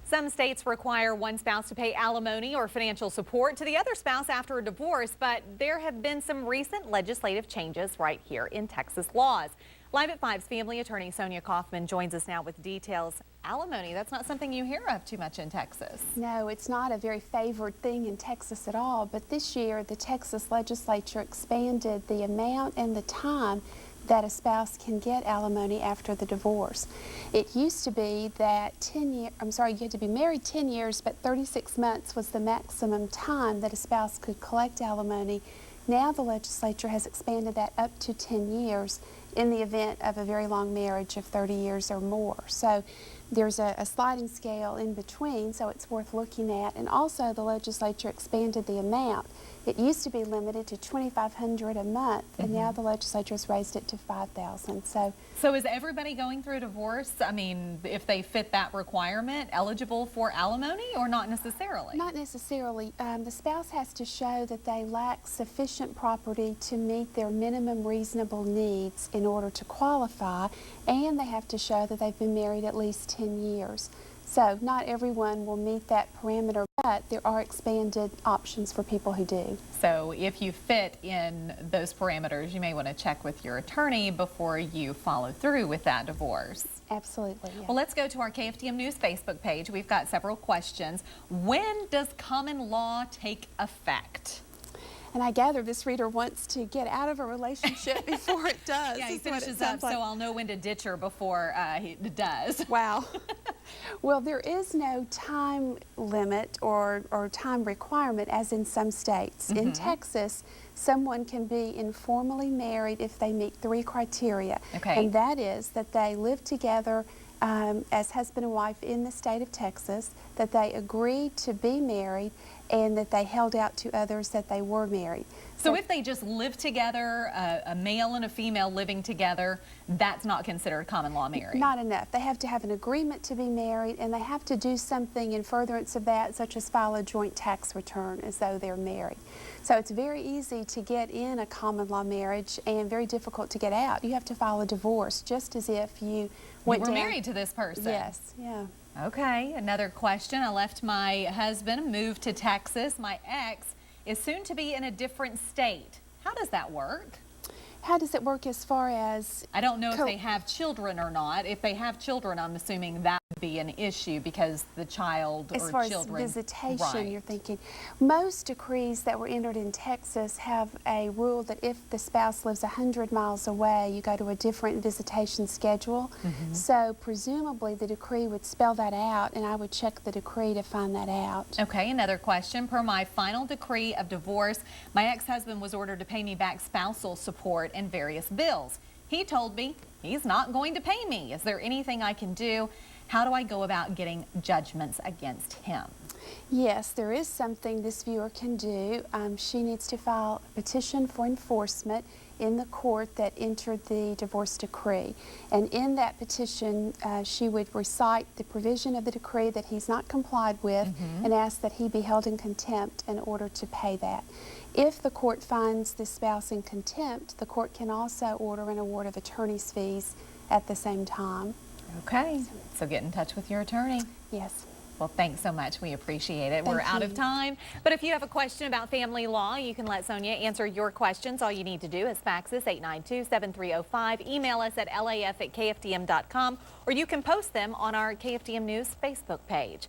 Some states require one spouse to pay alimony or financial support to the other spouse after a divorce, but there have been some recent legislative changes right here in Texas laws. Live at 5's family attorney Sonia Kaufman joins us now with details. Alimony, that's not something you hear of too much in Texas. No, it's not a very favored thing in Texas at all, but this year the Texas legislature expanded the amount and the time that a spouse can get alimony after the divorce. It used to be that you had to be married 10 years, but 36 months was the maximum time that a spouse could collect alimony. Now the legislature has expanded that up to 10 years in the event of a very long marriage of 30 years or more. So there's a sliding scale in between, so it's worth looking at. And also the legislature expanded the amount. It used to be limited to $2,500 a month, and now the legislature has raised it to $5,000. So is everybody going through a divorce, I mean, if they fit that requirement, eligible for alimony or not necessarily? Not necessarily. The spouse has to show that they lack sufficient property to meet their minimum reasonable needs in order to qualify, and they have to show that they've been married at least 10 years. So not everyone will meet that parameter, but there are expanded options for people who do. So if you fit in those parameters, you may want to check with your attorney before you follow through with that divorce. Absolutely. Yeah. Well, let's go to our KFDM News Facebook page. We've got several questions. When does common law take effect? And I gather this reader wants to get out of a relationship before it does. Yeah, he finishes up, so I'll know when to ditch her before he does. Wow. Well, there is no time limit or time requirement as in some states. In Texas, someone can be informally married if they meet 3 criteria. Okay. And that is that they live together as husband and wife in the state of Texas, that they agreed to be married, and that they held out to others that they were married. So if they just live together, a male and a female living together, that's not considered common law marriage? Not enough. They have to have an agreement to be married, and they have to do something in furtherance of that, such as file a joint tax return as though they're married. So it's very easy to get in a common law marriage and very difficult to get out. You have to file a divorce just as if you were married to this person. Yes, yeah. Okay, another question. I left my husband, moved to Texas. My ex is soon to be in a different state. How does that work? How does it work as far as... I don't know if they have children or not. If they have children, I'm assuming that would be an issue because the child as or far children... as visitation, right. You're thinking. Most decrees that were entered in Texas have a rule that if the spouse lives 100 miles away, you go to a different visitation schedule. So presumably the decree would spell that out, and I would check the decree to find that out. Okay, another question. Per my final decree of divorce, my ex-husband was ordered to pay me back spousal support and various bills. He told me he's not going to pay me. Is there anything I can do? How do I go about getting judgments against him? Yes, there is something this viewer can do. She needs to file a petition for enforcement in the court that entered the divorce decree. And in that petition, she would recite the provision of the decree that he's not complied with and ask that he be held in contempt in order to pay that. If the court finds the spouse in contempt, the court can also order an award of attorney's fees at the same time. Okay, so get in touch with your attorney. Yes. Well, thanks so much. We appreciate it. We're out of time. But if you have a question about family law, you can let Sonia answer your questions. All you need to do is fax us 892-7305, email us at laf@kfdm.com, or you can post them on our KFDM News Facebook page.